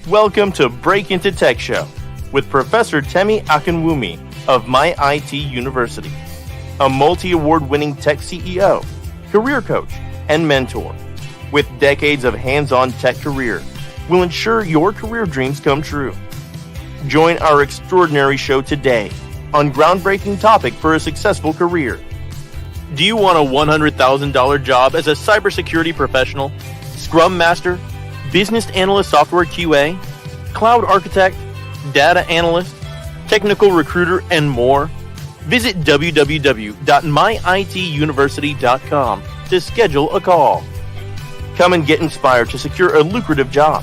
Welcome to Break Into Tech Show with Professor Temi Akinwumi of My IT University, a multi-award-winning tech CEO, career coach, and mentor. With decades of hands-on tech career, will ensure your career dreams come true. Join our extraordinary show today on groundbreaking topic for a successful career. Do you want a $100,000 job as a cybersecurity professional, Scrum Master, Business Analyst Software QA, Cloud Architect, Data Analyst, Technical Recruiter, and more? Visit www.myituniversity.com to schedule a call. Come and get inspired to secure a lucrative job,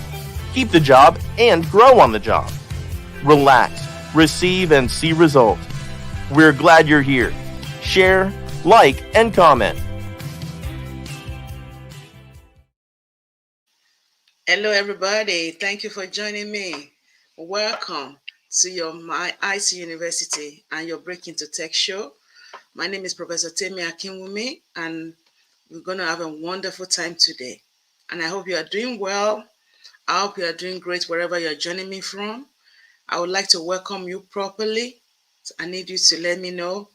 keep the job, and grow on the job. Relax, receive, and see results. We're glad you're here. Share, like, and comment. Hello, everybody. Thank you for joining me. Welcome to your My IT University and your Break Into Tech show. My name is Professor Temi Akinwumi, and we're going to have a wonderful time today. And I hope you are doing well. I hope you are doing great wherever you're joining me from. I would like to welcome you properly. I need you to let me know,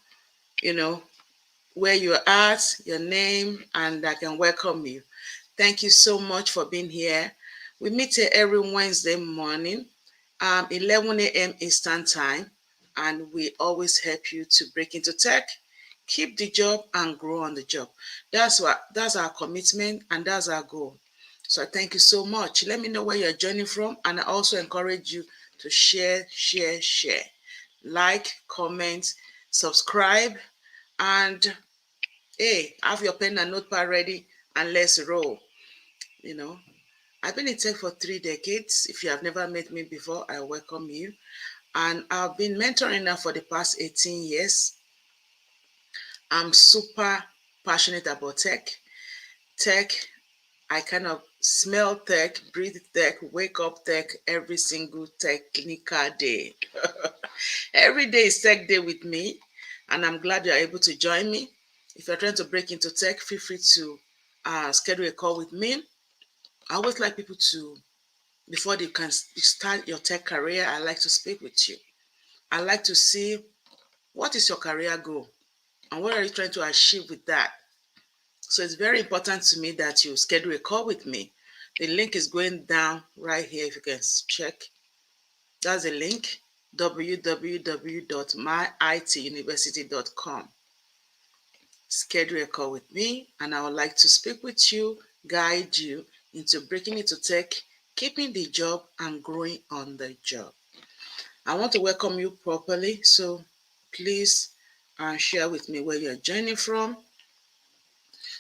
where you're at, your name, and I can welcome you. Thank you so much for being here. We meet here every Wednesday morning, 11 a.m. Eastern Time, and we always help you to break into tech, keep the job, and grow on the job. That's our commitment, and that's our goal. So I thank you so much. Let me know where you're joining from, and I also encourage you to share, like, comment, subscribe, and hey, have your pen and notepad ready, and let's roll. I've been in tech for 3 decades. If you have never met me before, I welcome you. And I've been mentoring now for the past 18 years. I'm super passionate about tech. I kind of smell tech, breathe tech, wake up tech every single technical day. Every day is tech day with me, and I'm glad you're able to join me. If you're trying to break into tech, feel free to schedule a call with me. I always like people to, before they can start your tech career, I like to speak with you. I like to see what is your career goal and what are you trying to achieve with that. So it's very important to me that you schedule a call with me. The link is going down right here if you can check. That's the link, www.myituniversity.com. Schedule a call with me, and I would like to speak with you, guide you into breaking into tech, keeping the job, and growing on the job. I want to welcome you properly, so please share with me where you're joining from.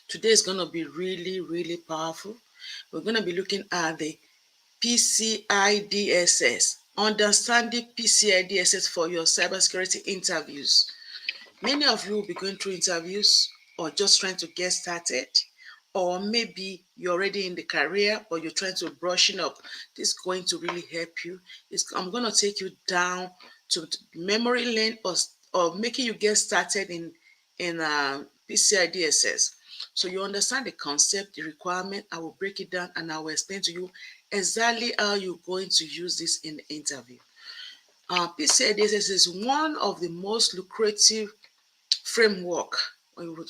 Today is going to be really, really powerful. We're going to be looking at the PCI DSS, understanding PCI DSS for your cybersecurity interviews. Many of you will be going through interviews or just trying to get started, or maybe you're already in the career or you're trying to brushing up. This is going to really help you. I'm going to take you down to memory lane or making you get started in PCI DSS. So you understand the concept, the requirement. I will break it down and I will explain to you exactly how you're going to use this in the interview. PCI DSS is one of the most lucrative framework when we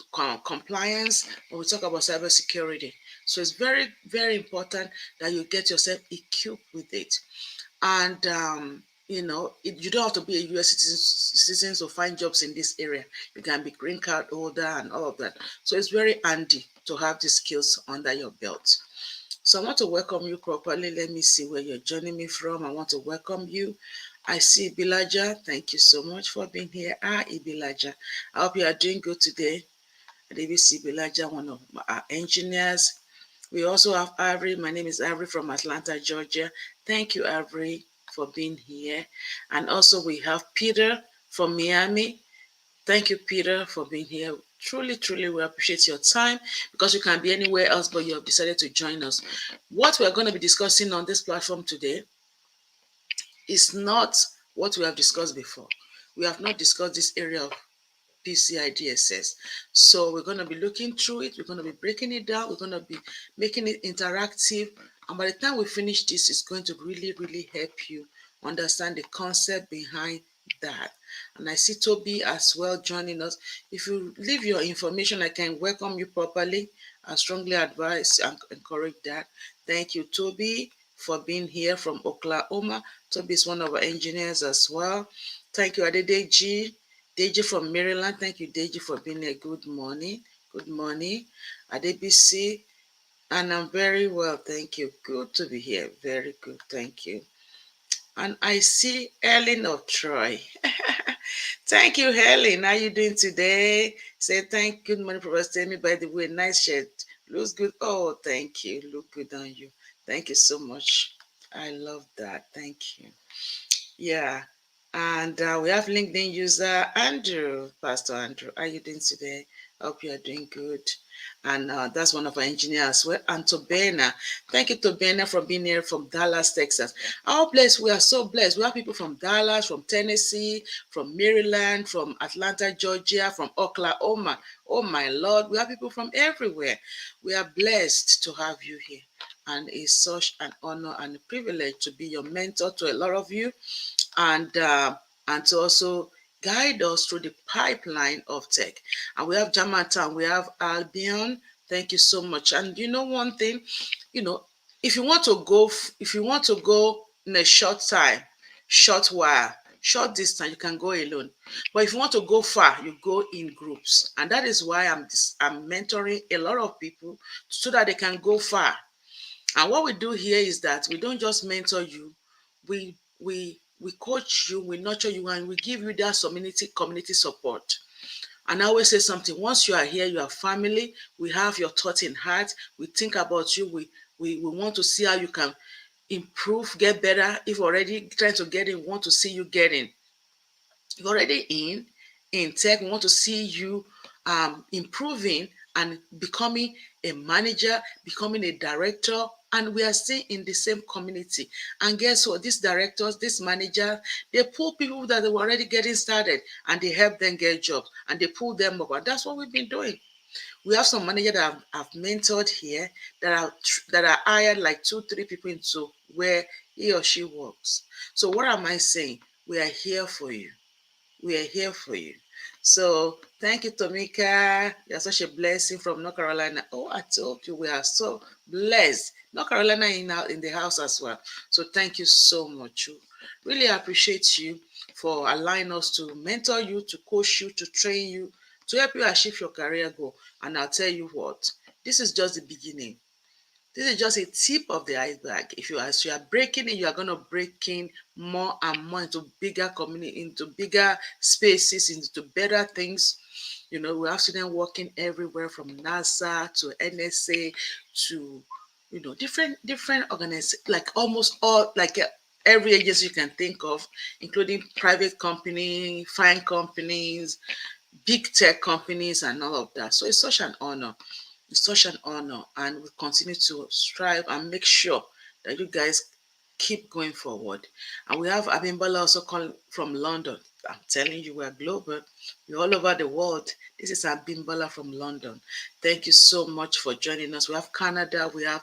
compliance, when we talk about cybersecurity. So it's very, very important that you get yourself equipped with it. And you don't have to be a US citizen to find jobs in this area. You can be green card holder and all of that. So it's very handy to have these skills under your belt. So I want to welcome you properly. Let me see where you're joining me from. I want to welcome you. I see Ibilaja. Thank you so much for being here. Ibilaja. I hope you are doing good today. I see Ibilaja, one of our engineers. We also have Avery. My name is Avery from Atlanta, Georgia. Thank you, Avery, for being here. And also we have Peter from Miami. Thank you, Peter, for being here. Truly, truly, we appreciate your time because you can be anywhere else, but you have decided to join us. What we are going to be discussing on this platform today is not what we have discussed before. We have not discussed this area of PCI DSS. So we're going to be looking through it. We're going to be breaking it down. We're going to be making it interactive. And by the time we finish this, it's going to really, really help you understand the concept behind that. And I see Toby as well joining us. If you leave your information, I can welcome you properly. I strongly advise and encourage that. Thank you, Toby, for being here from Oklahoma. Toby is one of our engineers as well. Thank you, Adedeji. Deji from Maryland. Thank you, Deji, for being here. Good morning. Good morning. Adebisi. And I'm very well. Thank you. Good to be here. Very good. Thank you. And I see Ellen of Troy. Thank you, Helen. How you doing today? Say thank good morning, Professor Tell me, by the way, nice shirt. Looks good. Oh, thank you. Look good on you. Thank you so much. I love that. Thank you. Yeah. And we have LinkedIn user Andrew, Pastor Andrew. How are you doing today? Hope you are doing good. And that's one of our engineers as well. And Tobena. Thank you, Tobena, for being here from Dallas, Texas. Our blessed. We are so blessed. We have people from Dallas, from Tennessee, from Maryland, from Atlanta, Georgia, from Oklahoma. Oh, my Lord. We have people from everywhere. We are blessed to have you here. And it's such an honor and a privilege to be your mentor to a lot of you, and to also guide us through the pipeline of tech. And we have Germantown, we have Albion. Thank you so much. And you know one thing, you know, if you want to go, in a short time, short while, short distance, you can go alone. But if you want to go far, you go in groups. And that is why I'm mentoring a lot of people so that they can go far. And what we do here is that we don't just mentor you, we coach you, we nurture you, and we give you that community support. And I always say something: once you are here, you are family. We have your thought in heart. We think about you. We want to see how you can improve, get better. If already trying to get in, we want to see you getting. You're already in tech. We want to see you improving and becoming a manager, becoming a director, and we are still in the same community. And guess what? These directors, these managers, they pull people that they were already getting started, and they help them get jobs, and they pull them up. And that's what we've been doing. We have some managers that I've mentored here that are hired like 2, 3 people into where he or she works. So what am I saying? We are here for you. We are here for you. So thank you, Tomika. You're such a blessing from North Carolina. Oh, I told you we are so blessed. North Carolina in the house as well. So thank you so much. Really appreciate you for allowing us to mentor you, to coach you, to train you, to help you achieve your career goal. And I'll tell you what, this is just the beginning. This is just a tip of the iceberg. As you are breaking in, you are going to break in more and more into bigger community, into bigger spaces, into better things. You know, we have students working everywhere from NASA to NSA to, different organizations, like almost all, every agency you can think of, including private companies, fine companies, big tech companies, and all of that. So it's such an honor. It's such an honor, and we continue to strive and make sure that you guys keep going forward. And we have Abimbola also calling from London. I'm telling you, we're global. We're all over the world. This is Abimbola from London. Thank you so much for joining us. We have Canada, we have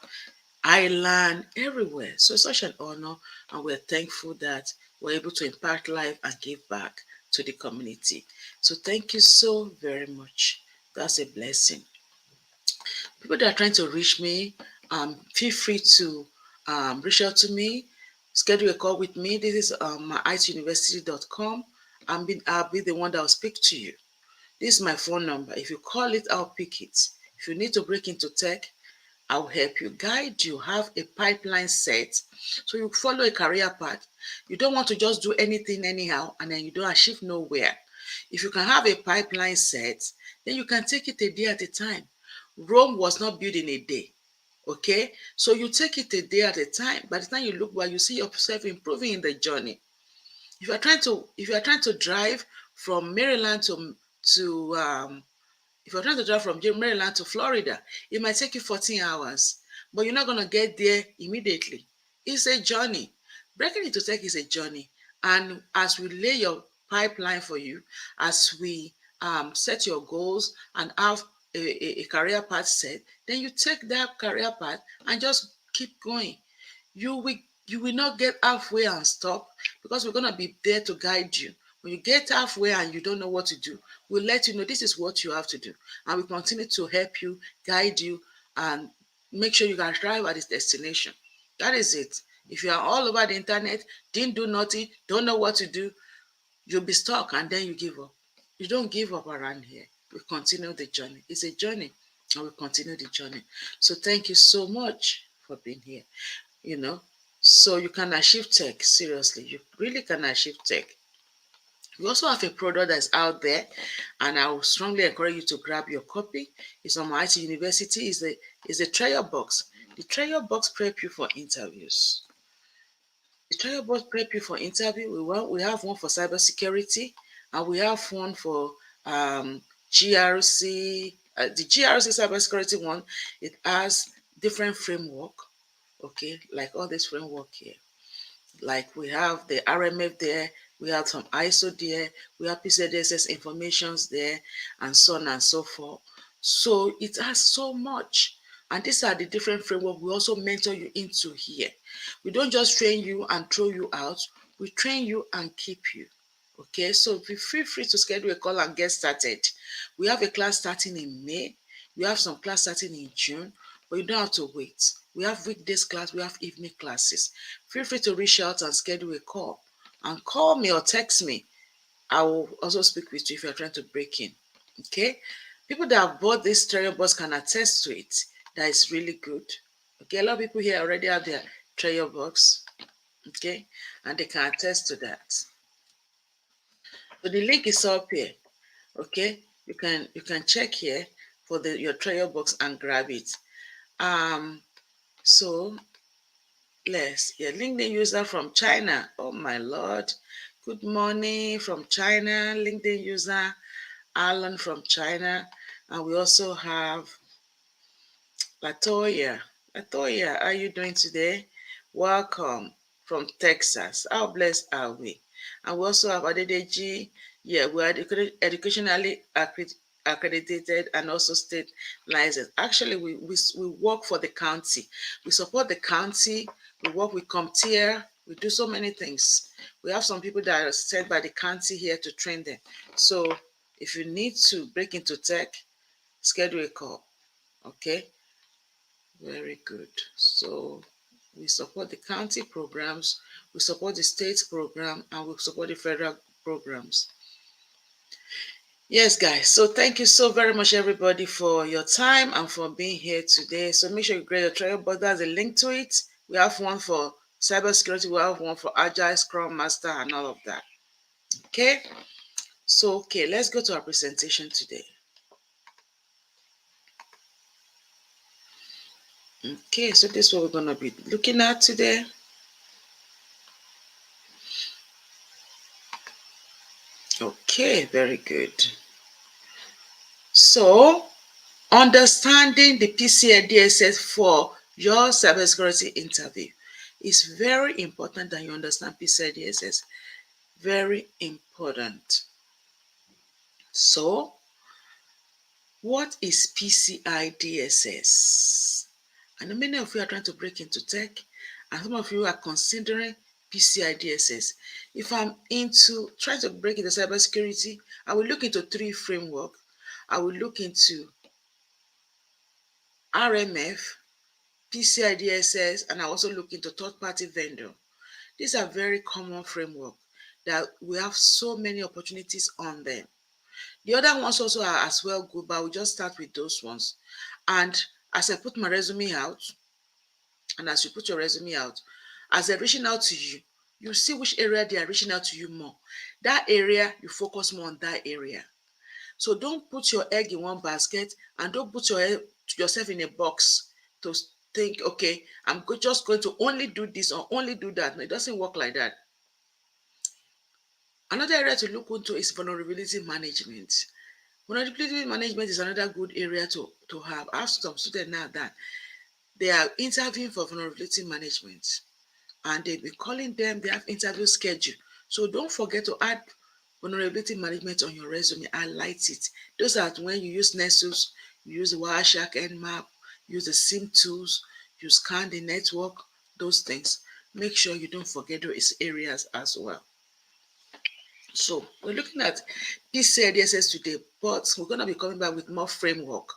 Ireland, everywhere. So it's such an honor, and we're thankful that we're able to impact life and give back to the community. So thank you so very much. That's a blessing. People that are trying to reach me, feel free to reach out to me, schedule a call with me. This is my ituniversity.com. I'll be the one that will speak to you. This is my phone number. If you call it, I'll pick it. If you need to break into tech, I'll help you, guide you, have a pipeline set so you follow a career path. You don't want to just do anything anyhow and then you don't achieve nowhere. If you can have a pipeline set, then you can take it a day at a time. Rome was not built in a day. Okay, so you take it a day at a time. By the time you look back, you see yourself improving in the journey. If you are trying to drive from Maryland if you're trying to drive from Maryland to Florida, it might take you 14 hours, but you're not going to get there immediately. It's a journey. Breaking into tech is a journey. And as we lay your pipeline for you, as we set your goals and have a career path set, then you take that career path and just keep going. You will you will not get halfway and stop, because we're going to be there to guide you. When you get halfway and you don't know what to do, we'll let you know this is what you have to do, and we continue to help you, guide you, and make sure you can arrive at this destination. That is it. If you are all over the internet, didn't do nothing, don't know what to do, you'll be stuck and then you give up. You don't give up around here. We continue the journey. It's a journey, and we continue the journey. So thank you so much for being here. You know, so you can achieve tech. Seriously, you really can achieve tech. We also have a product that's out there, and I would strongly encourage you to grab your copy. It's on my IT University. It's a trial box. The trial box prep you for interviews. The trial box prep you for interview. We have one for cybersecurity, and we have one for GRC. The GRC cybersecurity one, it has different framework. Okay, like all this framework here. Like we have the RMF there, we have some ISO there, we have PCI DSS informations there, and so on and so forth. So it has so much. And these are the different framework we also mentor you into here. We don't just train you and throw you out, we train you and keep you. Okay, so feel free to schedule a call and get started. We have a class starting in May. We have some class starting in June, but you don't have to wait. We have weekdays class, we have evening classes. Feel free to reach out and schedule a call. And call me or text me. I will also speak with you if you're trying to break in. Okay? People that have bought this stereo box can attest to it. That is really good. Okay, a lot of people here already have their stereo box. Okay, and they can attest to that. So the link is up here. Okay, you can check here for your trial box and grab it. So LinkedIn user from China. Oh my Lord. Good morning from China. LinkedIn user Alan from China. And we also have Latoya. Latoya, how are you doing today? Welcome from Texas. How blessed are we? And we also have Adedeji. Yeah, we are educationally accredited and also state licensed. Actually, we work for the county. We support the county. We work with CompTIA. We do so many things. We have some people that are sent by the county here to train them. So if you need to break into tech, schedule a call. Okay. Very good. So we support the county programs, we support the state program, and we support the federal programs. Yes, guys. So thank you so very much, everybody, for your time and for being here today. So make sure you grade your trial, but there's a link to it. We have one for cybersecurity, we have one for Agile, Scrum Master, and all of that. Okay. So, let's go to our presentation today. Okay, so this is what we're going to be looking at today. Okay, very good. So, understanding the PCI DSS for your cybersecurity interview is very important that you understand PCI DSS. Very important. So, what is PCI DSS? I know many of you are trying to break into tech, and some of you are considering PCI DSS. If I'm into trying to break into cybersecurity, I will look into 3 frameworks. I will look into RMF, PCI DSS, and I also look into third-party vendor. These are very common framework that we have so many opportunities on them. The other ones also are as well good, but we'll just start with those ones. And as I put my resume out, and as you put your resume out, as they're reaching out to you, you see which area they are reaching out to you more. That area, you focus more on that area. So don't put your egg in one basket, and don't put yourself in a box to think, okay, I'm just going to only do this or only do that. No, it doesn't work like that. Another area to look into is vulnerability management. Vulnerability management is another good area to have. I have some students now that they are interviewing for vulnerability management, and they'll be calling them, they have interview schedule. So don't forget to add Vulnerability management on your resume, highlight it. Those are when you use Nessus, you use the Wireshark Nmap, use the SIM tools, you scan the network, those things. Make sure you don't forget those areas as well. So we're looking at PCI DSS today, but we're going to be coming back with more framework.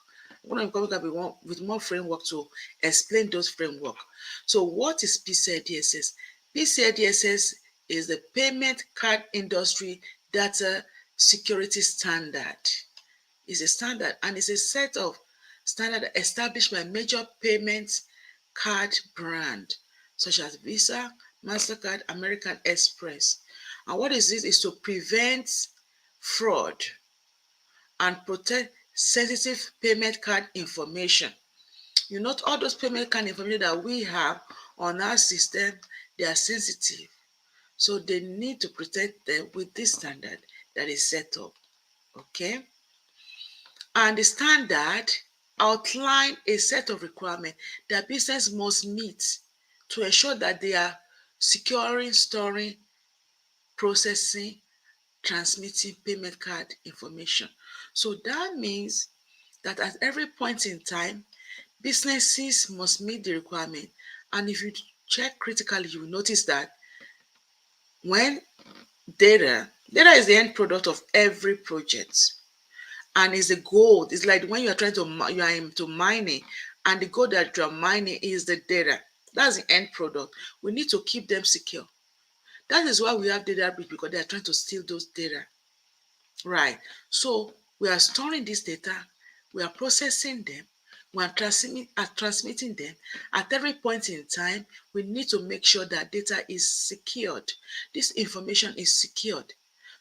We're going to be coming back with more framework to explain those framework. So what is PCI DSS? PCI DSS is the Payment Card Industry Data Security Standard. It's a standard and it's a set of standards established by major payment card brand such as Visa, MasterCard, American Express. And what is this? Is to prevent fraud and protect sensitive payment card information. You note all those payment card information that we have on our system, they are sensitive. So they need to protect them with this standard that is set up. Okay? And the standard outline a set of requirements that business must meet to ensure that they are securing, storing, processing, transmitting payment card information. So that means that at every point in time, businesses must meet the requirement. And if you check critically, you will notice that when data is the end product of every project and is the gold. It's like when you are into mining and the gold that you are mining is the data. That's the end product. We need to keep them secure. That is why we have data breach, because they are trying to steal those data. Right. So we are storing this data, we are processing them, we are transmitting them. At every point in time, we need to make sure that data is secured. This information is secured.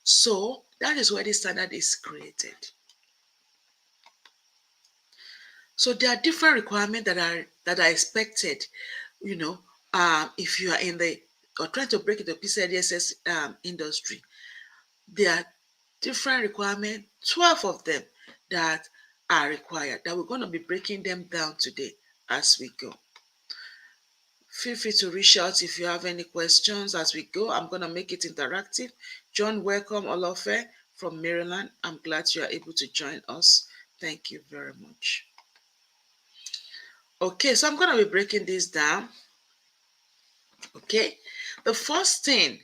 So that is why this standard is created. So there are different requirements that are expected. You know, if you are in the or trying to break into PCI DSS industry, there are different requirements, 12 of them that are required, that we're going to be breaking them down today as we go. Feel free to reach out if you have any questions as we go. I'm going to make it interactive. John, welcome, Olofe from Maryland. I'm glad you are able to join us. Thank you very much. Okay, so I'm going to be breaking this down. Okay, the first thing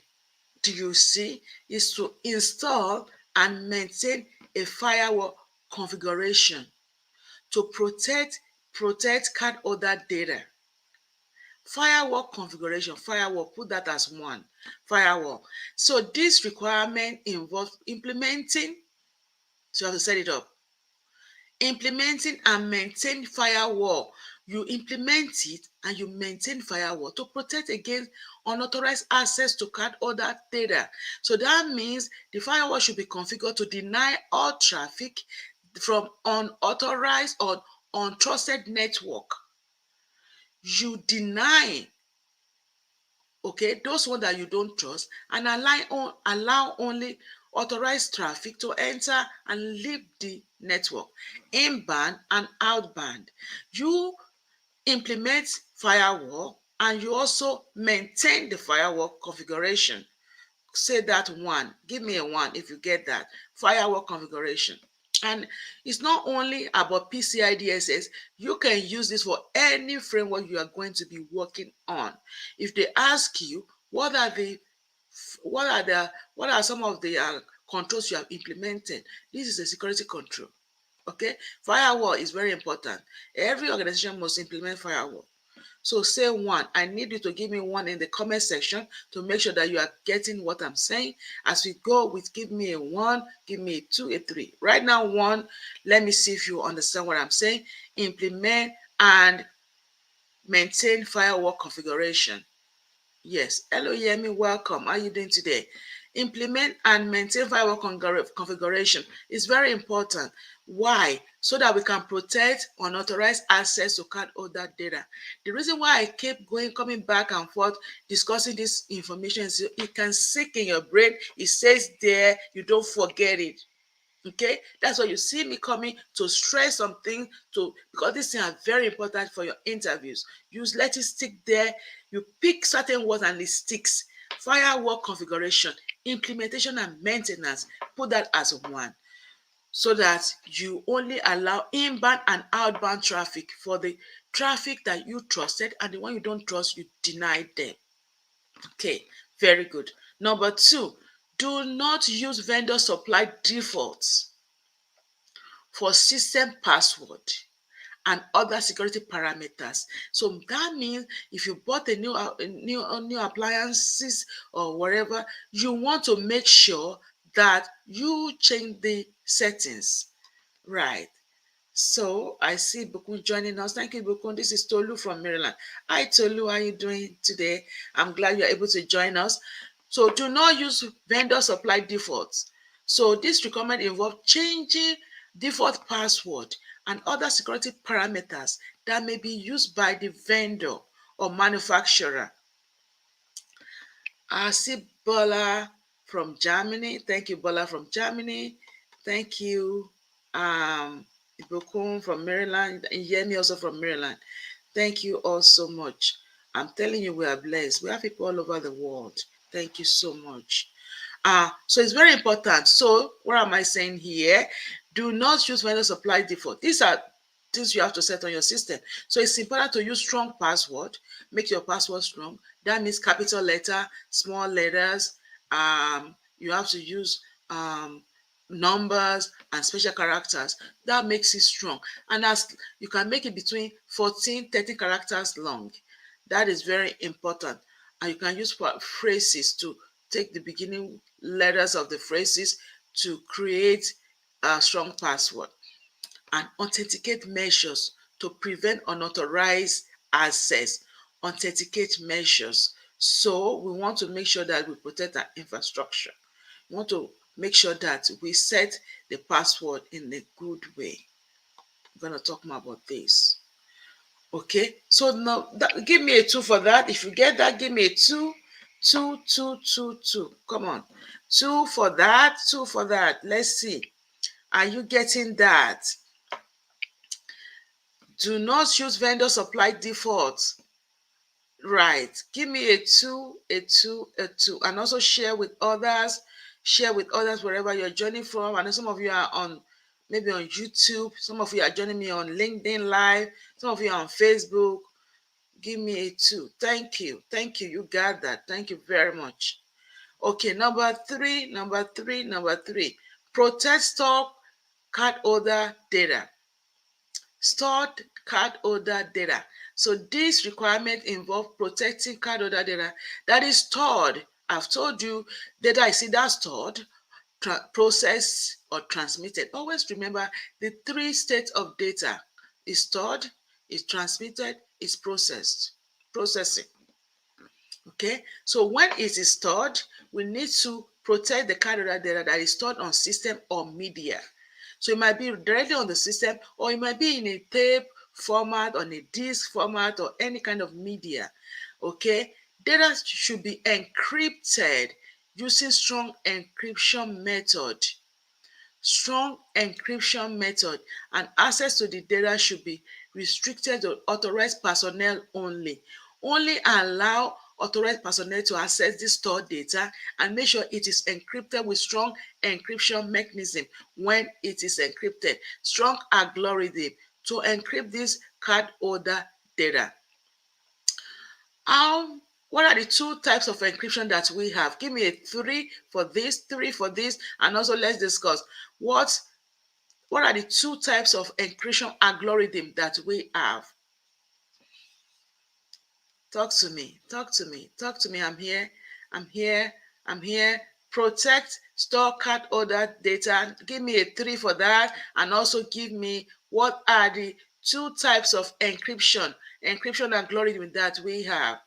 you see is to install and maintain a firewall configuration to protect card holder data. Firewall configuration, firewall, put that as one, firewall. So this requirement involves implementing, so you have to set it up, implementing and maintain firewall. You implement it and you maintain firewall to protect against unauthorized access to card holder data. So that means the firewall should be configured to deny all traffic from unauthorized or untrusted network. You deny, okay, those ones that you don't trust, and allow only authorized traffic to enter and leave the network, inbound and outbound. You implement firewall and you also maintain the firewall configuration. Say that one, give me a one if you get that, firewall configuration. And it's not only about PCI DSS, you can use this for any framework you are going to be working on. If they ask you what are some of the controls you have implemented, this is a security control. Okay, firewall is very important. Every organization must implement firewall. So say one. I need you to give me one in the comment section to make sure that you are getting what I'm saying. As we go with give me a one, give me a two, a three. Right now, one. Let me see if you understand what I'm saying. Implement and maintain firewall configuration. Yes. Hello, Yemi. Welcome. How are you doing today? Implement and maintain firewall configuration is very important. Why? So that we can protect unauthorized access to card holder data. The reason why I keep coming back and forth discussing this information is it can sink in your brain. It says there, you don't forget it. Okay, that's why you see me coming to stress something because these things are very important for your interviews. You let it stick there. You pick certain words and it sticks. Firewall configuration, implementation and maintenance, put that as one, so that you only allow inbound and outbound traffic. For the traffic that you trusted and the one you don't trust, you deny them. Okay, very good. Number two, do not use vendor supplied defaults for system password and other security parameters. So that means if you bought a new appliances or whatever, you want to make sure that you change the settings, right? So I see Bukun joining us. Thank you, Bukun. This is Tolu from Maryland. Hi, Tolu. How are you doing today? I'm glad you're able to join us. So do not use vendor supply defaults. So this requirement involves changing default password and other security parameters that may be used by the vendor or manufacturer. I see Bola from Germany. Thank you, Bola from Germany. Thank you, Ibukun from Maryland, and Yemi also from Maryland. Thank you all so much. I'm telling you, we are blessed. We have people all over the world. Thank you so much. So it's very important. So what am I saying here? Do not use vendor supply default. These are things you have to set on your system. So it's important to use strong password. Make your password strong. That means capital letter, small letters. You have to use numbers and special characters. That makes it strong. And as you can make it between 14, 30 characters long. That is very important. And you can use phrases to take the beginning letters of the phrases to create a strong password. And authenticate measures to prevent unauthorized access. Authenticate measures. So we want to make sure that we protect our infrastructure. We want to make sure that we set the password in a good way. I'm going to talk more about this. Okay, so now give me a 2 for that. If you get that, give me a 2. 2, 2, 2, 2. Come on. 2 for that, 2 for that. Let's see. Are you getting that? Do not use vendor supply defaults. Right. Give me a 2, a 2, a 2. And also share with others. Share with others wherever you're joining from. I know some of you are on maybe on YouTube. Some of you are joining me on LinkedIn Live. Some of you are on Facebook. Give me a 2. Thank you. Thank you. You got that. Thank you very much. Okay, number three. Protect stored card holder data. Stored card holder data. So this requirement involves protecting card holder data that is stored. I've told you data is either stored, processed, or transmitted. Always remember the 3 states of data: is stored, is transmitted, is processing. Okay, so when it is stored, we need to protect the card holder data that is stored on system or media. So it might be directly on the system, or it might be in a tape format, on a disk format, or any kind of media. Okay, data should be encrypted using strong encryption method. Strong encryption method, and access to the data should be restricted to authorized personnel only. Only allow authorized personnel to access this stored data, and make sure it is encrypted with strong encryption mechanism. When it is encrypted, strong algorithm to encrypt this card holder data. What are the 2 types of encryption that we have? Give me a 3 for this, 3 for this, and also let's discuss what are the 2 types of encryption algorithm that we have. Talk to me. I'm here. Protect store card holder data. Give me a 3 for that, and also give me what are the 2 types of encryption algorithm that we have.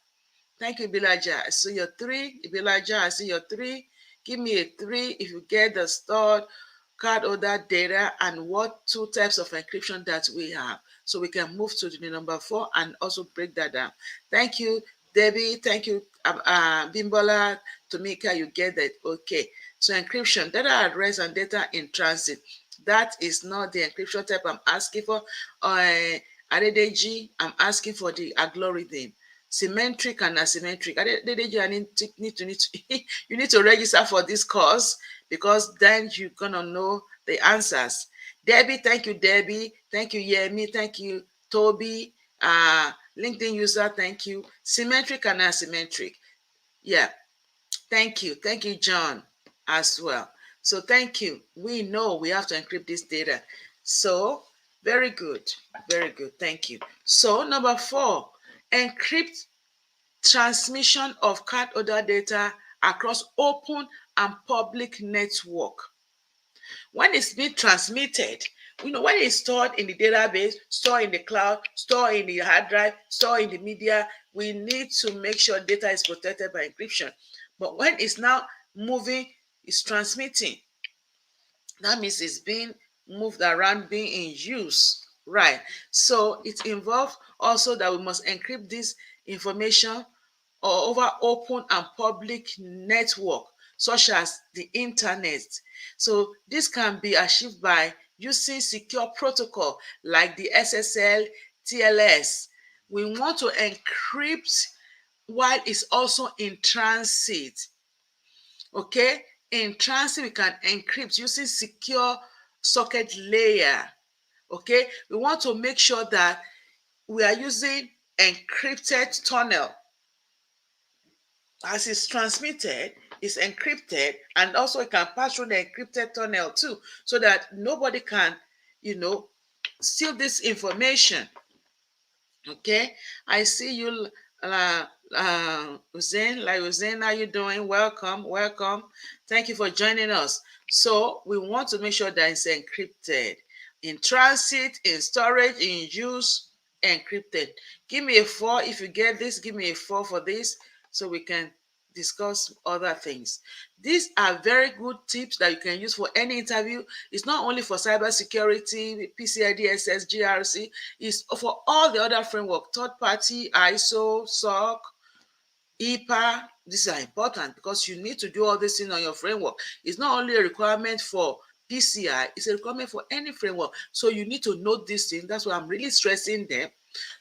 Thank you, Bilaja. I see your 3. Bilaja, I see your 3. Give me a 3 if you get the stored card holder data and what 2 types of encryption that we have. So we can move to the number 4 and also break that down. Thank you, Debbie. Thank you, Bimbola, Tomika. You get that. Okay. So encryption, data address and data in transit. That is not the encryption type I'm asking for. Adedeji, I'm asking for the algorithm. symmetric and asymmetric. You need to register for this course, because then you're gonna know the answers. Debbie, thank you, Debbie. Thank you, Yemi. Thank you, Toby. LinkedIn user, thank you. Symmetric and asymmetric. Yeah, thank you. Thank you, John, as well. So thank you. We know we have to encrypt this data. So very good. Very good. Thank you. So number 4, encrypt transmission of card order data across open and public network. When it's being transmitted, when it's stored in the database, stored in the cloud, stored in the hard drive, stored in the media, we need to make sure data is protected by encryption. But when it's now moving, it's transmitting, that means it's being moved around, being in use, right? So it involves also that we must encrypt this information over open and public network, such as the internet. So this can be achieved by using secure protocol like the SSL, TLS. We want to encrypt while it's also in transit. Okay, in transit we can encrypt using secure socket layer. Okay, we want to make sure that we are using encrypted tunnel. As it's transmitted, it's encrypted, and also it can pass through the encrypted tunnel too, so that nobody can steal this information. Okay, I see you, Hussein. Like Hussein, how you doing? Welcome, welcome. Thank you for joining us. So we want to make sure that it's encrypted, in transit, in storage, in use, encrypted. Give me a 4 if you get this. Give me a 4 for this, so we can discuss other things. These are very good tips that you can use for any interview. It's not only for cybersecurity, PCI DSS, GRC, it's for all the other framework, third party, ISO, SOC, EPA. These are important because you need to do all this thing on your framework. It's not only a requirement for PCI, it's a requirement for any framework. So you need to know these things. That's why I'm really stressing them,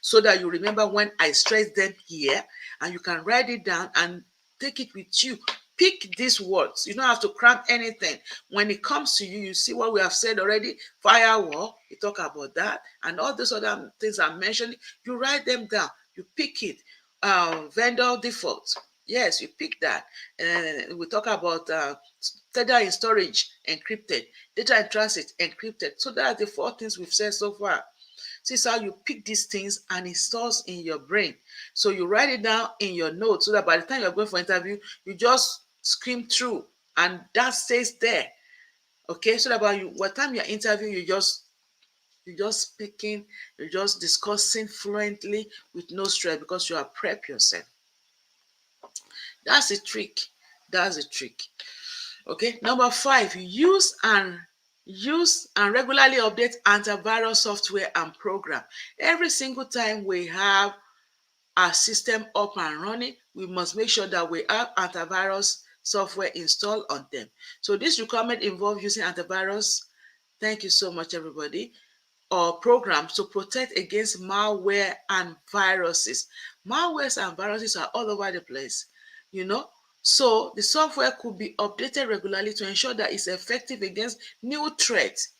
so that you remember when I stress them here, and you can write it down and take it with you. Pick these words. You don't have to cram anything. When it comes to you, you see what we have said already. Firewall, we talk about that, and all those other things I mentioned. You write them down. You pick it. Vendor default. Yes, you pick that. And we talk about data in storage, encrypted. Data in transit, encrypted. So that are the 4 things we've said so far. This is how you pick these things, and it stores in your brain. So you write it down in your notes, so that by the time you're going for interview, you just scream through and that stays there. Okay, so that by the time you're interviewing, you're just speaking, you're just discussing fluently with no stress, because you are prep yourself. That's a trick. That's a trick. Okay, number 5, use and regularly update antivirus software and program. Every single time we have our system up and running, we must make sure that we have antivirus software installed on them. So this requirement involves using antivirus, thank you so much everybody, or programs to protect against malware and viruses. Malwares and viruses are all over the place, So the software could be updated regularly to ensure that it's effective against new threats.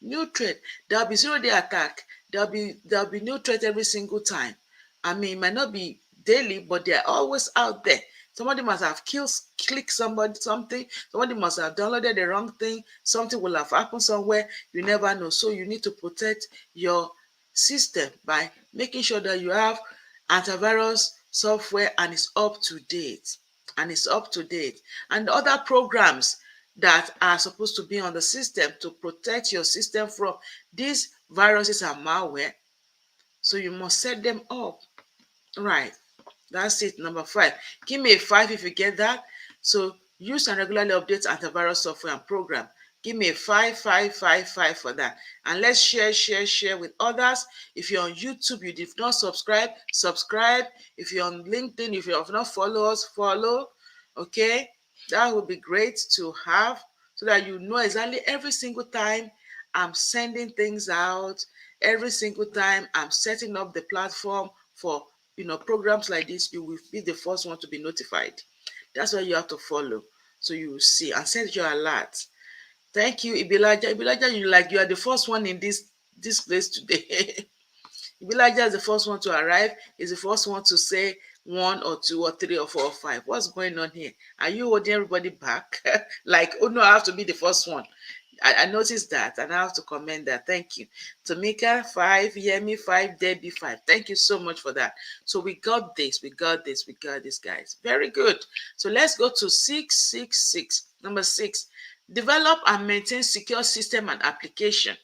There'll be zero-day attack. There'll be new threat every single time. I mean, it might not be daily, but they're always out there. Somebody must have clicked something. Somebody must have downloaded the wrong thing. Something will have happened somewhere. You never know. So you need to protect your system by making sure that you have antivirus software and it's up to date. And other programs that are supposed to be on the system to protect your system from these viruses and malware. So you must set them up. Right. That's it. Number 5. Give me a 5 if you get that. So use and regularly update antivirus software and program. Give me a 5, 5, 5, 5 for that. And let's share with others. If you're on YouTube, you did not subscribe, subscribe. If you're on LinkedIn, if you have not followed us, follow. Okay, that would be great to have, so that you know exactly every single time I'm sending things out, every single time I'm setting up the platform for programs like this, you will be the first one to be notified. That's why you have to follow. So you will see and send your alert. Thank you, Ibilaja. Ibilaja, you are the first one in this place today. Ibilaja is the first one to arrive, is the first one to say one or two or three or four or five. What's going on here? Are you holding everybody back? Like, oh no, I have to be the first one. I noticed that and I have to comment that. Thank you. Tamika, 5, Yemi, 5, Debbie, 5. Thank you so much for that. So we got this, guys. Very good. So let's go to 666. Number 6, develop and maintain secure system and application.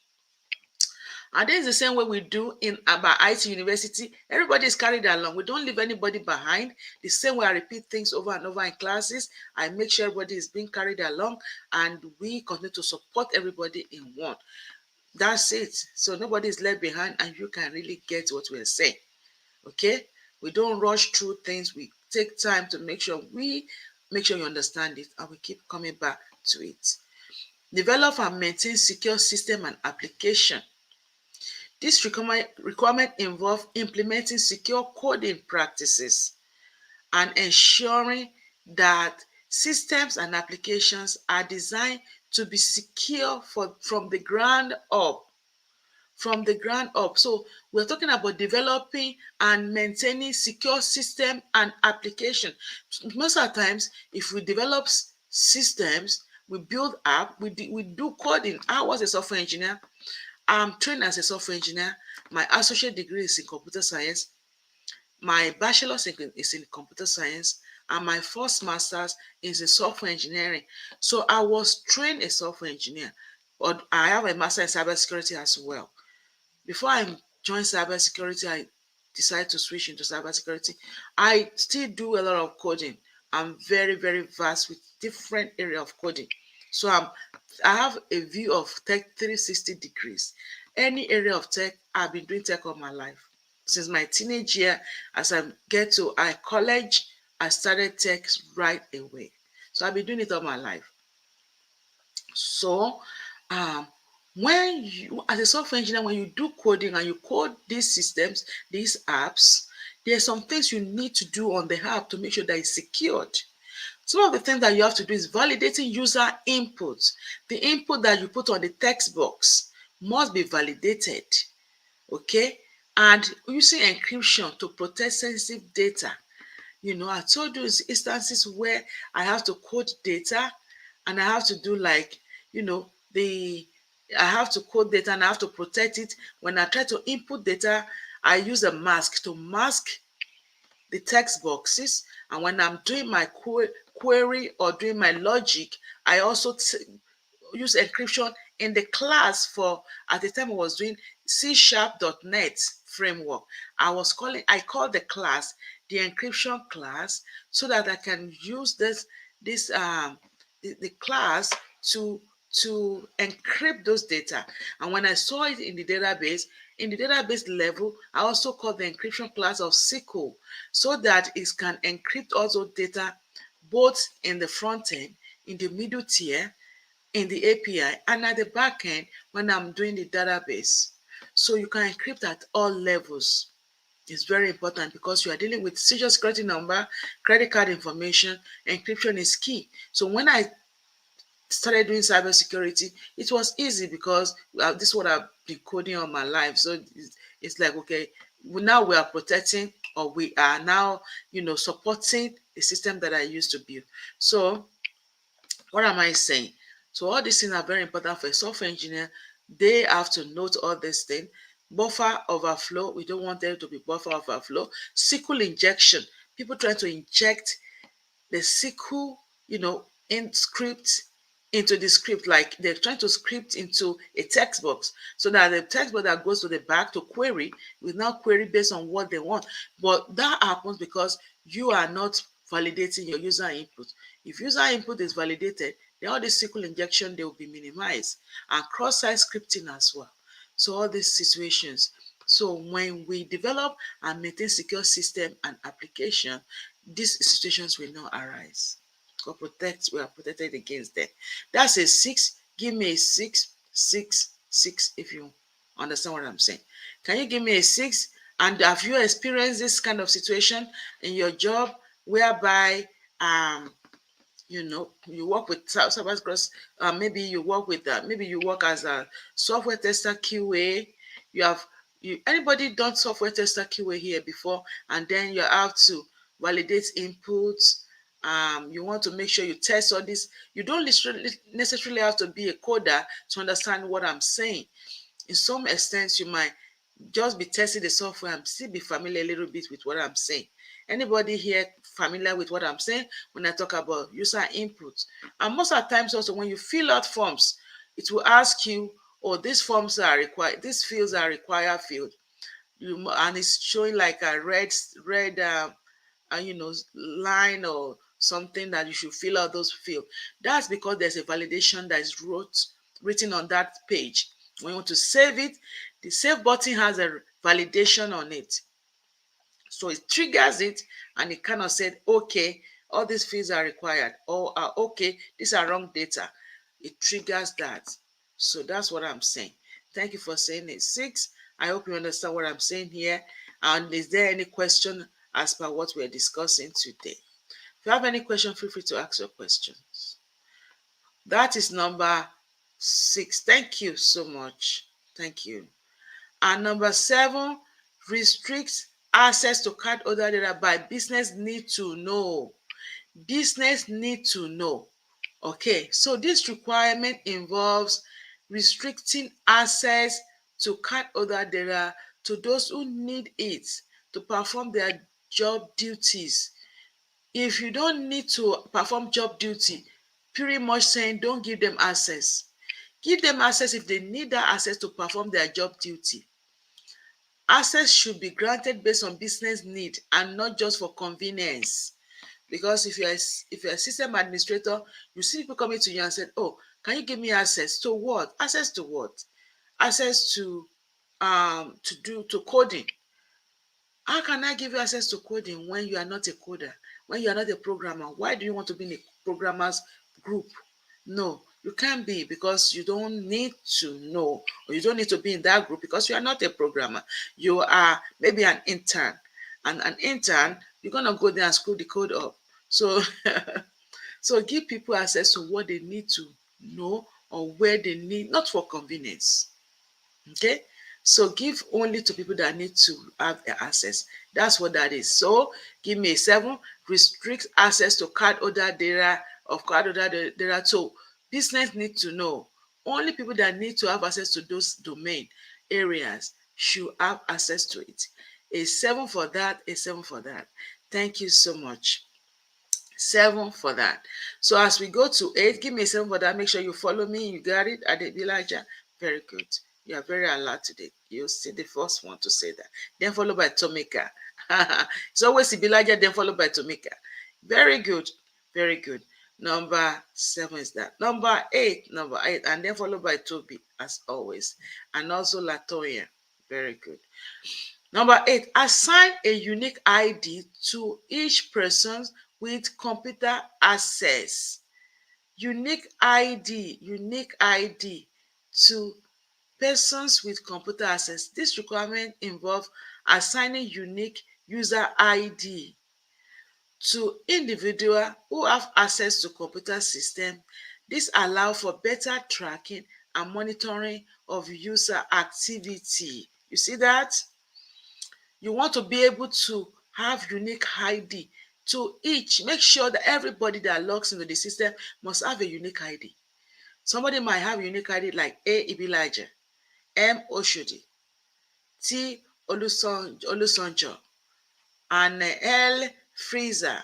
And this is the same way we do in our IT university. Everybody is carried along. We don't leave anybody behind. The same way I repeat things over and over in classes, I make sure everybody is being carried along and we continue to support everybody in one. That's it. So nobody is left behind and you can really get what we're saying. Okay? We don't rush through things. We take time to make sure you understand it and we keep coming back to it. Develop and maintain secure system and application. This requirement involves implementing secure coding practices and ensuring that systems and applications are designed to be secure from the ground up. From the ground up. So we're talking about developing and maintaining secure system and application. Most of the times, if we develop systems, we build app, we do coding. I was a software engineer. I'm trained as a software engineer. My associate degree is in computer science. My bachelor's is in computer science. And my first master's is in software engineering. So I was trained a software engineer. But I have a master in cybersecurity as well. Before I joined cybersecurity, I decided to switch into cybersecurity. I still do a lot of coding. I'm very, very vast with different area of coding. So I have a view of tech 360 degrees. Any area of tech, I've been doing tech all my life. Since my teenage year, as I get to college, I started tech right away. So I've been doing it all my life. So when you, as a software engineer, when you do coding and you code these systems, these apps, there are some things you need to do on the app to make sure that it's secured. Some of the things that you have to do is validating user input. The input that you put on the text box must be validated, okay? And using encryption to protect sensitive data. I told you instances where I have to code data and I have to do like, I have to code data and I have to protect it. When I try to input data, I use a mask to mask the text boxes. And when I'm doing my query or doing my logic, I also use encryption in the class at the time I was doing C#.NET framework. I called the class the encryption class so that I can use the class to encrypt those data. And when I saw it in the database level, I also called the encryption class of SQL so that it can encrypt also data both in the front end, in the middle tier, in the API, and at the back end when I'm doing the database. So you can encrypt at all levels. It's very important because you are dealing with social security number, credit card information. Encryption is key. So when I started doing cybersecurity, it was easy because this is what I've been coding all my life. So it's like, okay, now we are protecting, or we are now, supporting the system that I used to build. So what am I saying? So all these things are very important for a software engineer. They have to note all these things. Buffer overflow, we don't want there to be buffer overflow. SQL injection, people trying to inject the SQL, in script into the script, like they're trying to script into a text box so that the text box that goes to the back to query will now query based on what they want. But that happens because you are not validating your user input. If user input is validated, then all this SQL injection, they will be minimized, and cross-site scripting as well. So all these situations. So when we develop and maintain secure system and application, these situations will not arise. We are protected against them. That's a 6. Give me a 6, 6, 6 if you understand what I'm saying. Can you give me a 6 And have you experienced this kind of situation in your job whereby you work with cybersecurity, maybe you work with maybe you work as a software tester QA. You have you anybody done software tester QA here before, and then you have to validate inputs. You want to make sure you test all this. You don't necessarily have to be a coder to understand what I'm saying. In some extent, you might just be testing the software and still be familiar a little bit with what I'm saying. Anybody here familiar with what I'm saying when I talk about user input? And most of the times also when you fill out forms, it will ask you, oh, these forms are required, these fields are required field. And it's showing like a red line or something that you should fill out those fields. That's because there's a validation that is written on that page. When you want to save it, the save button has a validation on it. So it triggers it and it kind of said, okay, all these fields are required, or okay, these are wrong data. It triggers that. So that's what I'm saying. Thank you for saying it. 6, I hope you understand what I'm saying here. And is there any question as per what we're discussing today? If you have any question, feel free to ask your questions. That is number 6. Thank you so much. Thank you. And number 7, restricts access to card holder data by business need to know. Business need to know. Okay, so this requirement involves restricting access to card holder data to those who need it to perform their job duties. If you don't need to perform job duty, pretty much saying don't give them access. Give them access if they need that access to perform their job duty. Access should be granted based on business need and not just for convenience. Because if you're a system administrator, you see people coming to you and said, oh, can you give me access to what? Access to what? Access to coding. How can I give you access to coding when you are not a coder, when you are not a programmer? Why do you want to be in a programmers group? No, you can't be, because you don't need to know, or you don't need to be in that group because you are not a programmer. You are maybe an intern, and an intern, you're gonna go there and screw the code up. So so give people access to what they need to know or where they need, not for convenience. Okay, so give only to people that need to have access. That's what that is. So give me a 7, restrict access to card holder data of card holder data. So business need to know. Only people that need to have access to those domain areas should have access to it. A 7 for that, a 7 for that. Thank you so much. 7 for that. So as we go to 8, give me a 7 for that. Make sure you follow me. You got it, Elijah. Very good. You are very alert today. You'll see the first one to say that. Then followed by Tomika. It's always Elijah, then followed by Tomika. Very good. Very good. Number 7 is that. Number 8, and then followed by Toby, as always. And also Latoya. Very good. Number 8, assign a unique ID to each person with computer access. Unique ID to persons with computer access. This requirement involves assigning unique user ID to individuals who have access to computer system. This allows for better tracking and monitoring of user activity. You see that? You want to be able to have unique ID to each. Make sure that everybody that logs into the system must have a unique ID. Somebody might have a unique ID like A. Ibilaja, M. Oshodi, T. Olusanjo, and L. Freezer,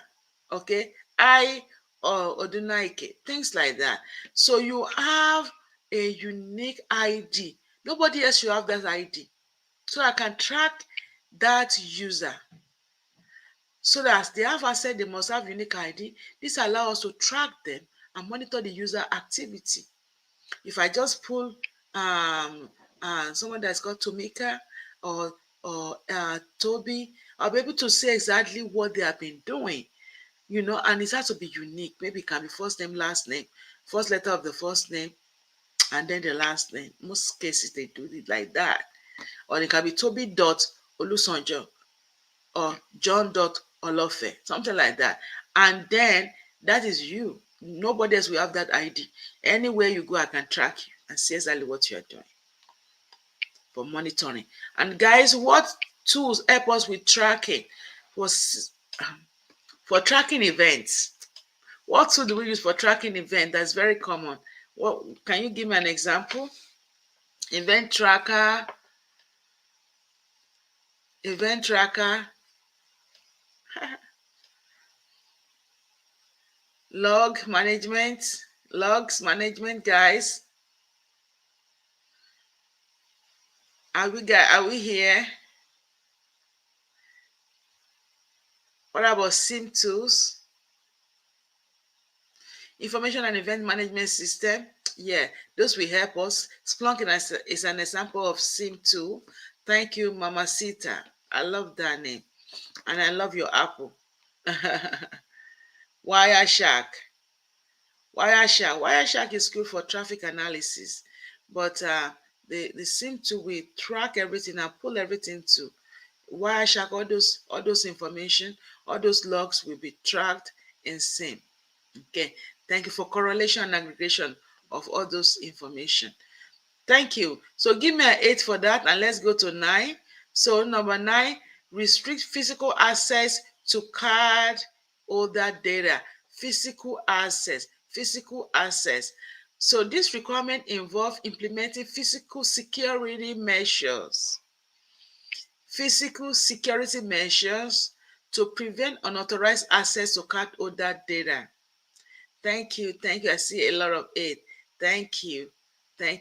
okay, I. Odunaike, things like that. So you have a unique ID. Nobody else should have that ID. So I can track that user. So that as they have access, they must have unique ID. This allows us to track them and monitor the user activity. If I just pull someone that's called Tomika or Toby, I'll be able to say exactly what they have been doing, and it has to be unique. Maybe it can be first name, last name, first letter of the first name, and then the last name. Most cases they do it like that. Or it can be Toby dot Olusanjo or John.Olofe, something like that. And then that is you. Nobody else will have that ID. Anywhere you go, I can track you and see exactly what you are doing for monitoring. And guys, what tools help us with tracking? Was for tracking events. What tool do we use for tracking events? That's very common. What can you give me an example? Event tracker, event tracker, logs management, guys. Are we here? What about SIM tools? Information and event management system. Yeah, those will help us. Splunk is an example of SIM tool. Thank you, Mama Sita. I love that name. And I love your apple. Wireshark. Wireshark is good for traffic analysis. But the SIM tool will track everything and pull everything to Wireshark. All those information, all those logs will be tracked in SIM. Okay, thank you for correlation and aggregation of all those information. Thank you. So give me an 8 for that, and let's go to 9. So number 9, restrict physical access to card holder data. Physical access. So this requirement involves implementing physical security measures. To prevent unauthorized access to card holder data. Thank you. I see a lot of it. Thank you. And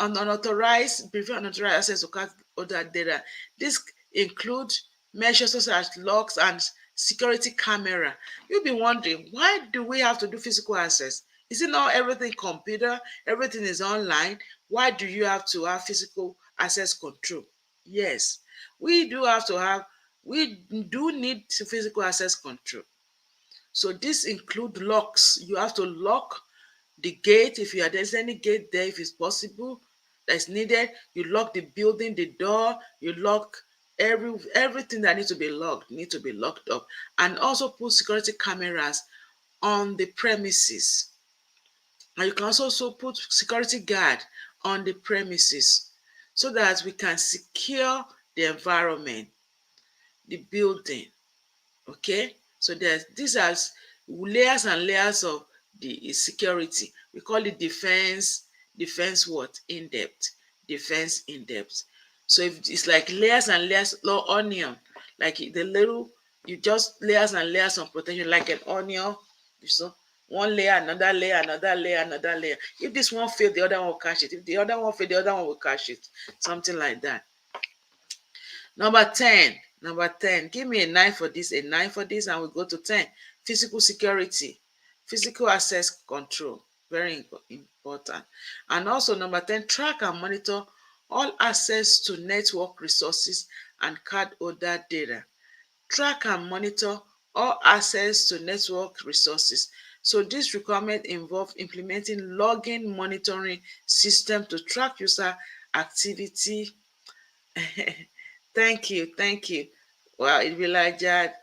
prevent unauthorized access to card holder data. This includes measures such as locks and security camera. You'll be wondering, why do we have to do physical access? Is it not everything computer? Everything is online. Why do you have to have physical access control? Yes, we do need physical access control. So this include locks. You have to lock the gate if there's any gate there, if it's possible, that's needed. You lock the building, the door, you lock everything that needs to be locked up. And also put security cameras on the premises. And you can also put security guard on the premises so that we can secure the environment, the building. Okay, so these are layers and layers of the security. We call it defense what? Defense in depth. So if it's like layers and layers, onion, like you just layers and layers of protection, like an onion. So one layer, another layer, another layer, another layer. If this one fail, the other one will catch it. If the other one fail, the other one will catch it. Something like that. Number 10, give me a 9 for this, and we go to 10. Physical security, physical access control, very important. And also number 10, track and monitor all access to network resources and card holder data. Track and monitor all access to network resources. So this requirement involves implementing logging monitoring system to track user activity. Thank you. Well, Elijah,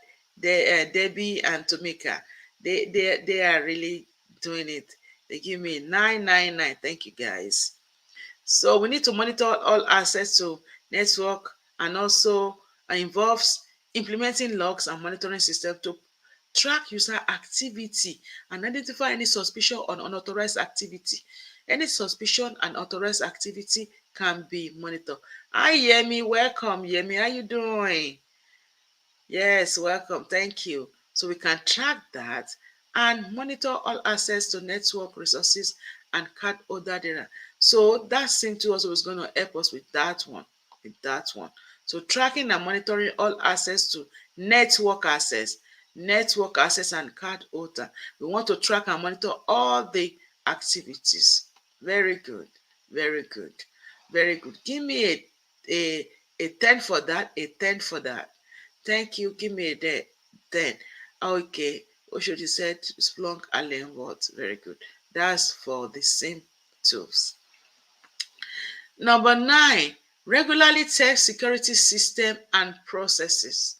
Debbie, and Tomika, they are really doing it. They give me 999. Thank you, guys. So we need to monitor all access to network, and also involves implementing logs and monitoring system to track user activity and identify any suspicion on unauthorized activity. Any suspicion and authorized activity can be monitored. Hi, Yemi. Welcome, Yemi. How you doing? Yes, welcome. Thank you. So we can track that and monitor all access to network resources and card holder data. So that SIM2 also is going to help us with that one. So tracking and monitoring all access to network access and card holder. We want to track and monitor all the activities. Very good. Give me a 10 for that. Thank you. Give me a 10. Okay. Oshodi said Splunk Allen what? Very good. That's for the same tools. Number 9, Regularly test security system and processes.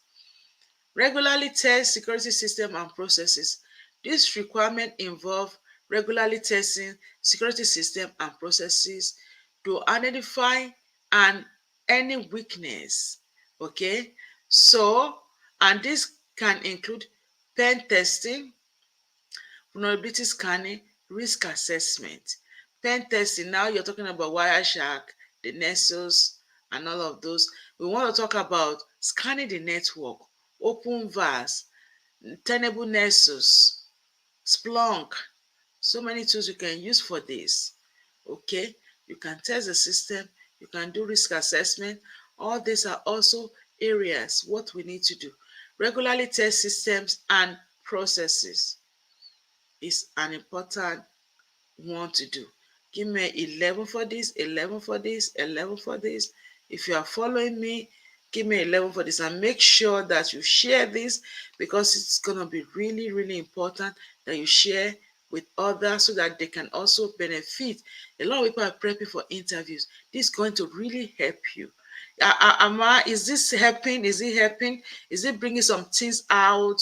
Regularly test security system and processes. This requirement involve regularly testing security system and processes to identify and any weakness. Okay, so and this can include pen testing, vulnerability scanning, risk assessment. Pen testing, now you're talking about Wireshark, the Nexus, and all of those. We want to talk about scanning the network, open VAS, Tenable Nexus, Splunk. So many tools you can use for this. Okay, you can test the system, you can do risk assessment. All these are also areas what we need to do. Regularly test systems and processes is an important one to do. Give me 11 for this, 11 for this, 11 for this. If you are following me, give me 11 for this, and make sure that you share this, because it's going to be really, really important that you share with others so that they can also benefit. A lot of people are prepping for interviews. This is going to really help you. Ama, is this helping? Is it helping? Is it bringing some things out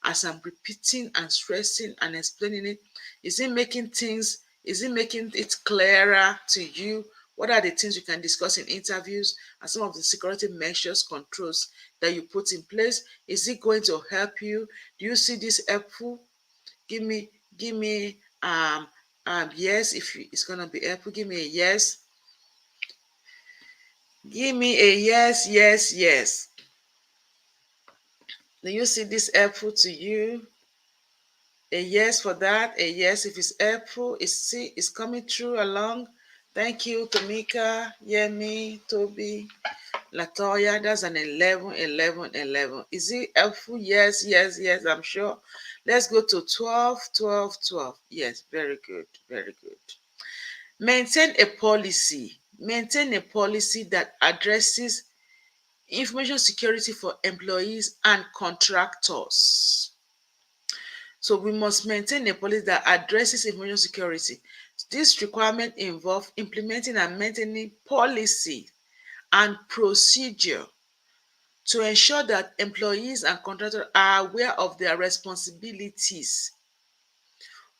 as I'm repeating and stressing and explaining it? Is it making things, is it making it clearer to you? What are the things you can discuss in interviews and some of the security measures, controls that you put in place? Is it going to help you? Do you see this helpful? Give me, give me yes, if it's gonna be helpful, give me a yes. Give me a yes, yes, yes. Do you see this helpful to you? A yes for that, a yes if it's helpful. It's coming through along. Thank you, Tamika, Yemi, Toby, Latoya. That's an 11, 11, 11. Is it helpful? Yes, yes, yes, I'm sure. Let's go to 12, 12, 12. Yes, very good, very good. Maintain a policy. Maintain a policy that addresses information security for employees and contractors. So we must maintain a policy that addresses information security. This requirement involves implementing and maintaining policy and procedure to ensure that employees and contractors are aware of their responsibilities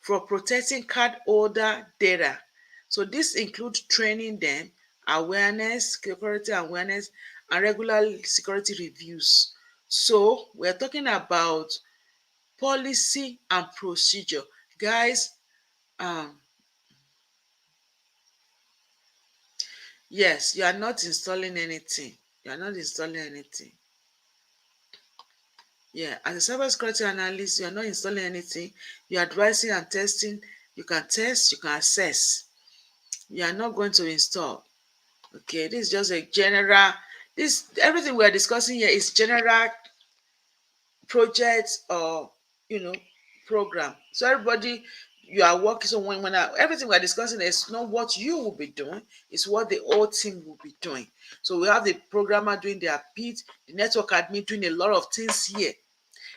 for protecting cardholder data. So this includes training them, awareness, security awareness, and regular security reviews. So we're talking about policy and procedure. Guys, um, yes, you are not installing anything. You are not installing anything. Yeah, as a cybersecurity analyst, you are not installing anything. You are advising and testing. You can test, you can assess. You are not going to install. Okay, this is just a general, this everything we are discussing here is general projects or program. So everybody, you are working. So everything we are discussing is not what you will be doing, it's what the whole team will be doing. So we have the programmer doing their bit, the network admin doing a lot of things here.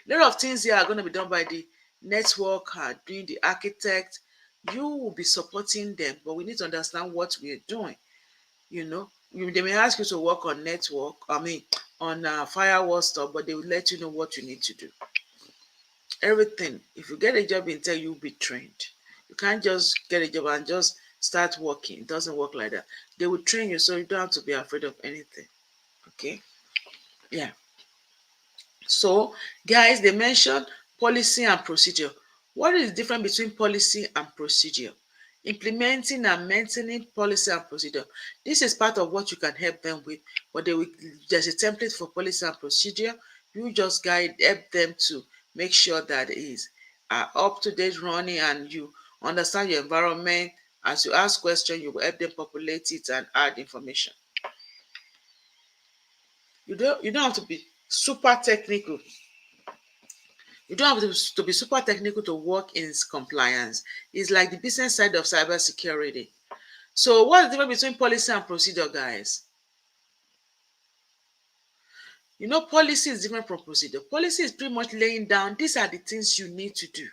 A lot of things here are going to be done by the network doing the architect. You will be supporting them, but we need to understand what we are doing. They may ask you to work on network, on firewall stuff, but they will let you know what you need to do. Everything. If you get a job in tech, you'll be trained. You can't just get a job and just start working. It doesn't work like that. They will train you, so you don't have to be afraid of anything. Okay? Yeah. So, guys, they mentioned policy and procedure. What is the difference between policy and procedure? Implementing and maintaining policy and procedure. This is part of what you can help them with, but there's a template for policy and procedure. You just help them to make sure that it is up to date running, and you understand your environment. As you ask questions, you will help them populate it and add information. You don't have to be super technical. You don't have to be super technical to work in compliance. It's like the business side of cybersecurity. So what's the difference between policy and procedure, guys? Policy is different from procedure. Policy is pretty much laying down, these are the things you need to do.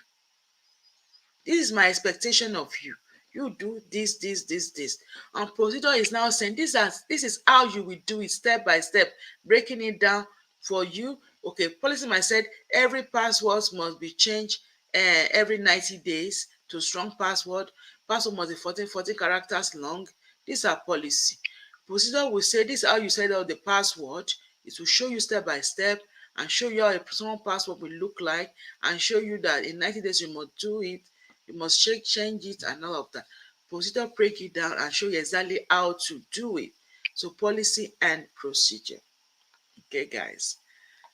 This is my expectation of you. You do this. And procedure is now saying this is how you will do it step by step, breaking it down for you. Okay, policy might said every password must be changed every 90 days to strong password. Password must be 14 characters long. These are policy. Procedure will say this is how you set out the password. It will show you step by step and show you how a strong password will look like, and show you that in 90 days you must do it, you must change it and all of that. Procedure break it down and show you exactly how to do it. So policy and procedure. Okay, guys.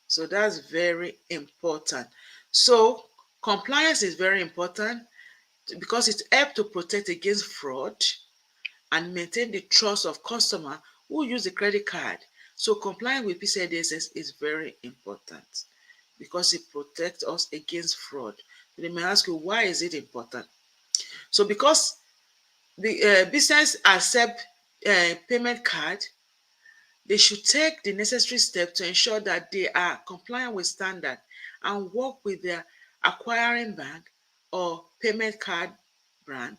So that's very important. So compliance is very important because it helps to protect against fraud and maintain the trust of customer who use the credit card. So complying with PCI DSS is very important because it protects us against fraud. They may ask you, why is it important? So because the business accept payment card, they should take the necessary steps to ensure that they are compliant with standard and work with their acquiring bank or payment card brand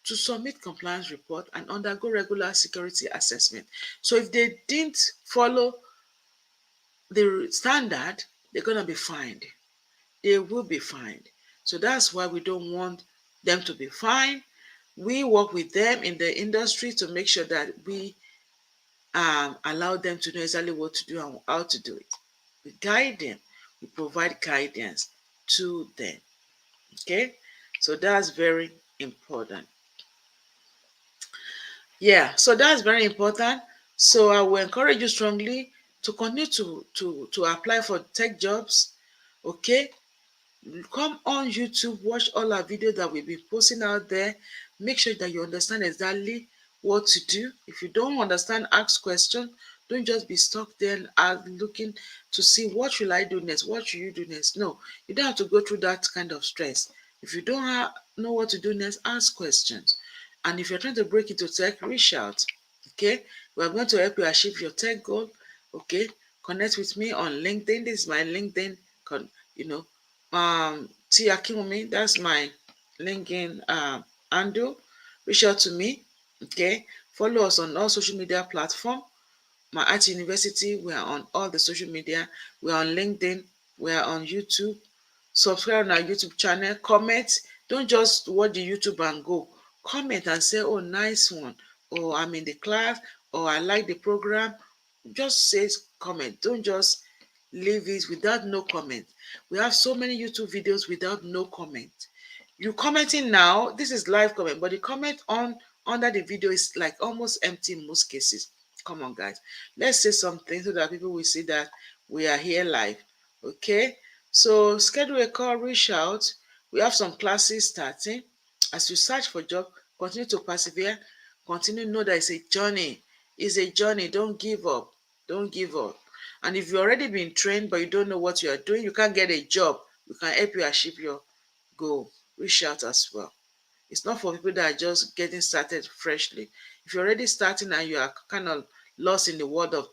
to submit compliance report and undergo regular security assessment. So if they didn't follow the standard, they're going to be fined. They will be fined. So that's why we don't want them to be fined. We work with them in the industry to make sure that we allow them to know exactly what to do and how to do it. We guide them. We provide guidance to them. Okay? So that's very important. Yeah, so that's very important. So I will encourage you strongly to continue to apply for tech jobs. Okay, come on YouTube, watch all our videos that we've been posting out there. Make sure that you understand exactly what to do. If you don't understand, ask questions. Don't just be stuck there and looking to see what should I do next, what should you do next. No, you don't have to go through that kind of stress. If you don't know what to do next, ask questions. And if you're trying to break into tech, reach out. Okay, we're going to help you achieve your tech goal. Okay, connect with me on LinkedIn. This is my LinkedIn you know T Akinwumi, that's my LinkedIn handle. Reach out to me. Okay, follow us on all social media platforms. My art university, we are on all the social media. We are on LinkedIn, we are on YouTube. Subscribe on our YouTube channel. Comment. Don't just watch the YouTube and go. Comment and say, oh, nice one, or I'm in the class, or I like the program. Just say comment. Don't just leave it without no comment. We have so many YouTube videos without no comment. You commenting now, this is live comment, but the comment on under the video is like almost empty in most cases. Come on, guys, let's say something so that people will see that we are here live. Okay, so schedule a call, reach out. We have some classes starting. As you search for job, continue to persevere. Continue to know that it's a journey. It's a journey. Don't give up. Don't give up. And if you've already been trained but you don't know what you are doing, you can't get a job, we can help you achieve your goal. Reach out as well. It's not for people that are just getting started freshly. If you're already starting and you are kind of lost in the world of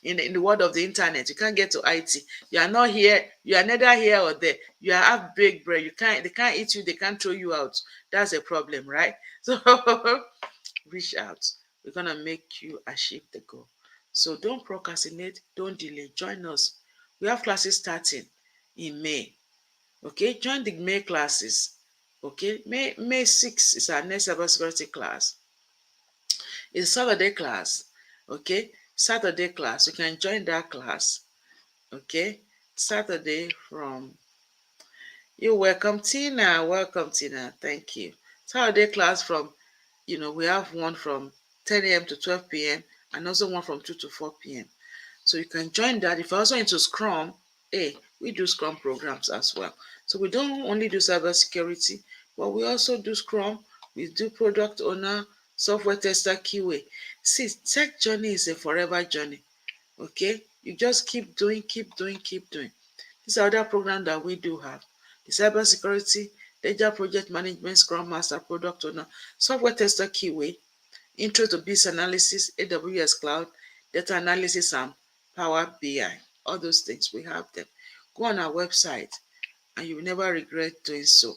in the world of the internet, you can't get to IT. You are not here. You are neither here or there. You are have big bread. You can't. They can't eat you. They can't throw you out. That's a problem, right? So reach out. We're gonna make you achieve the goal. So don't procrastinate. Don't delay. Join us. We have classes starting in May. Okay, join the May classes. Okay, May 6 is our next cybersecurity class. It's Saturday class. Okay, Saturday class. You can join that class. Okay, Saturday from you're welcome, Tina. Welcome, Tina. Thank you. Saturday class from we have one from 10 a.m. to 12 p.m. and also one from 2 to 4 p.m. So you can join that. If you're also into Scrum, hey, we do Scrum programs as well. So we don't only do cybersecurity, but we also do Scrum. We do product owner, software tester, QA. See, tech journey is a forever journey. Okay, you just keep doing, keep doing, keep doing. These are other programs that we do have: the cybersecurity, data project management, Scrum Master, product owner, software tester, QA, intro to business analysis, AWS cloud, data analysis, and Power BI. All those things, we have them. Go on our website and you will never regret doing so.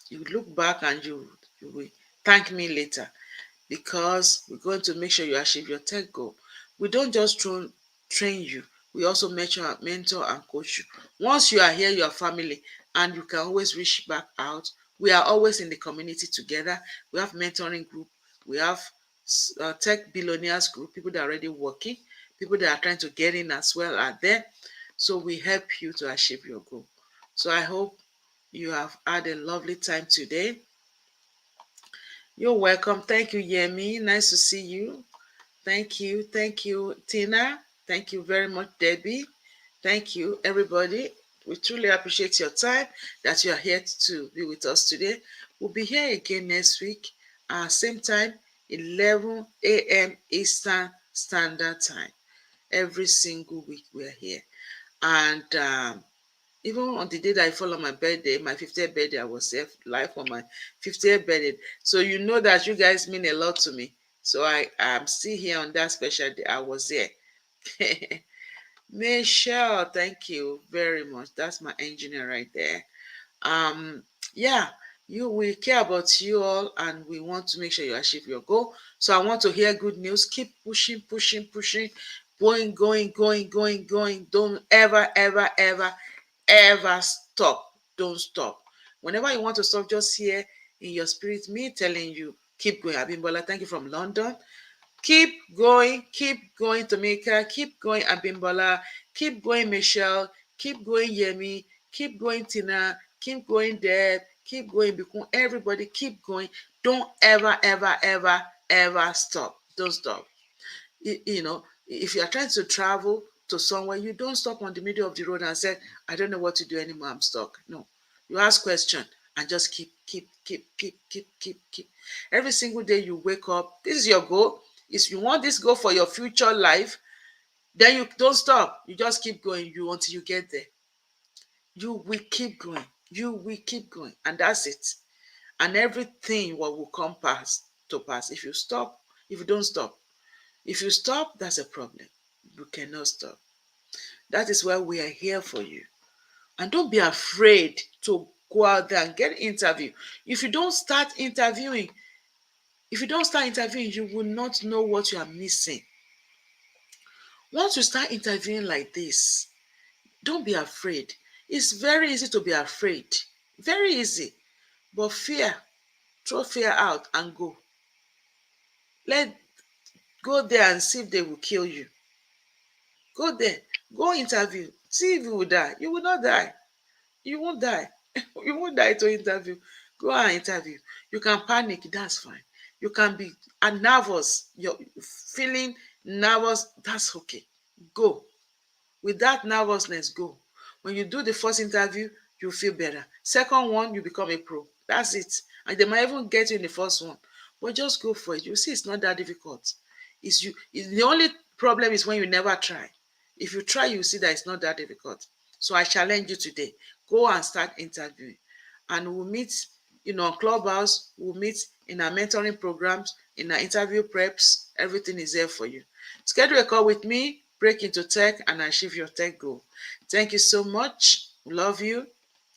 You look back and you You will thank me later, because we're going to make sure you achieve your tech goal. We don't just train you, we also mentor and coach you. Once you are here, you are family, and you can always reach back out. We are always in the community together. We have mentoring group, we have tech billionaires group, people that are already working, people that are trying to get in as well are there. So we help you to achieve your goal. So I hope you have had a lovely time today. You're welcome. Thank you, Yemi. Nice to see you. Thank you. Thank you, Tina. Thank you very much, Debbie. Thank you, everybody. We truly appreciate your time that you are here to be with us today. We'll be here again next week, same time, 11 a.m. Eastern Standard Time. Every single week we are here. And even on the day that I follow my birthday, my 50th birthday, I was there live for my 50th birthday. So you know that you guys mean a lot to me. So I am still here on that special day. I was there. Michelle, thank you very much. That's my engineer right there. Yeah, we care about you all, and we want to make sure you achieve your goal. So I want to hear good news. Keep pushing, pushing, pushing, going. Don't ever stop. Don't stop. Whenever you want to stop, just hear in your spirit me telling you, keep going. Abimbola, thank you from London. Keep going, Tamika, keep going, Abimbola, keep going, Michelle, keep going, Yemi, keep going, Tina, keep going, Deb, keep going, Bikun. Everybody keep going. Don't ever stop. Don't stop. If you are trying to travel to somewhere, you don't stop on the middle of the road and say, I don't know what to do anymore, I'm stuck. No. You ask question and just keep. Every single day you wake up, this is your goal. If you want this goal for your future life, then you don't stop. You just keep going until you get there. You will keep going. You will keep going. And that's it. And everything what will come to pass. If you stop, if you don't stop. If you stop, that's a problem. You cannot stop. That is why we are here for you. And don't be afraid to go out there and get an interview. If you don't start interviewing, you will not know what you are missing. Once you start interviewing like this, don't be afraid. It's very easy to be afraid. Very easy. But throw fear out and go. Go there and see if they will kill you. Go there. Go interview. See if you will die. You will not die. You won't die. You won't die to interview. Go and interview. You can panic, that's fine. You can be nervous. You're feeling nervous, that's okay. Go. With that nervousness, go. When you do the first interview, you feel better. Second one, you become a pro. That's it. And they might even get you in the first one. But just go for it. You see, it's not that difficult. The only problem is when you never try. If you try, you see that it's not that difficult. So I challenge you today. Go and start interviewing. And we'll meet, on Clubhouse. We'll meet in our mentoring programs, in our interview preps. Everything is there for you. Schedule a call with me, break into tech, and achieve your tech goal. Thank you so much. Love you.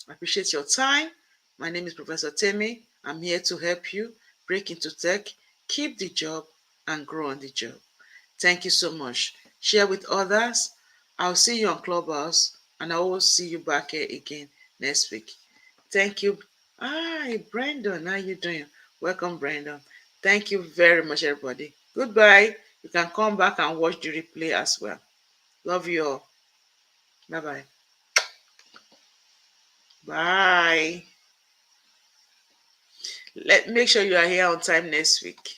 I appreciate your time. My name is Professor Temi. I'm here to help you break into tech, keep the job, and grow on the job. Thank you so much. Share with others. I'll see you on Clubhouse, and I will see you back here again next week. Thank you. Hi, Brandon. How you doing? Welcome, Brandon. Thank you very much, everybody. Goodbye. You can come back and watch the replay as well. Love you all. Bye-bye. Bye. Make sure you are here on time next week.